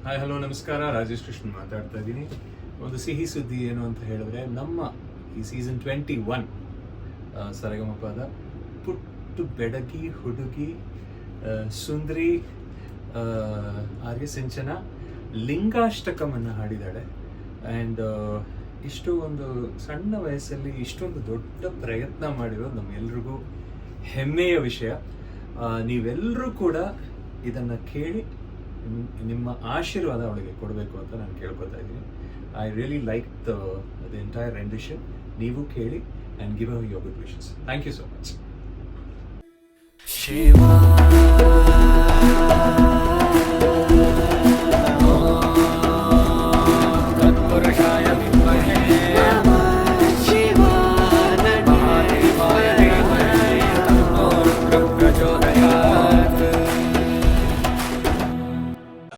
Hi hello ನಮಸ್ಕಾರ, ರಾಜೇಶ್ ಕೃಷ್ಣನ್ ಮಾತಾಡ್ತಾ ಇದ್ದೀನಿ. ಒಂದು ಸಿಹಿ ಸುದ್ದಿ ಏನು ಅಂತ ಹೇಳಿದ್ರೆ, ನಮ್ಮ ಈ ಸೀಸನ್ 21 ಸರಿಗಮಪದ ಪುಟ್ಟು ಬೆಡಗಿ ಹುಡುಗಿ ಸುಂದರಿ ಆರ್ಯ ಸಿಂಚನ ಲಿಂಗಾಷ್ಟಕಮನ್ನು ಹಾಡಿದ್ದಾಳೆ. ಆ್ಯಂಡ್ ಇಷ್ಟು ಒಂದು ಸಣ್ಣ ವಯಸ್ಸಲ್ಲಿ ಇಷ್ಟೊಂದು ದೊಡ್ಡ ಪ್ರಯತ್ನ ಮಾಡಿರೋದು ನಮ್ಮೆಲ್ರಿಗೂ ಹೆಮ್ಮೆಯ ವಿಷಯ. ನೀವೆಲ್ಲರೂ ಕೂಡ ಇದನ್ನು ಕೇಳಿ ನಿಮ್ಮ ಆಶೀರ್ವಾದ ಅವಳಿಗೆ ಕೊಡಬೇಕು ಅಂತ ನಾನು ಕೇಳ್ಕೊತಾ ಇದ್ದೀನಿ. I really like the entire rendition. ನೀವು ಕೇಳಿ and give our your good wishes. Thank you so much. Shiva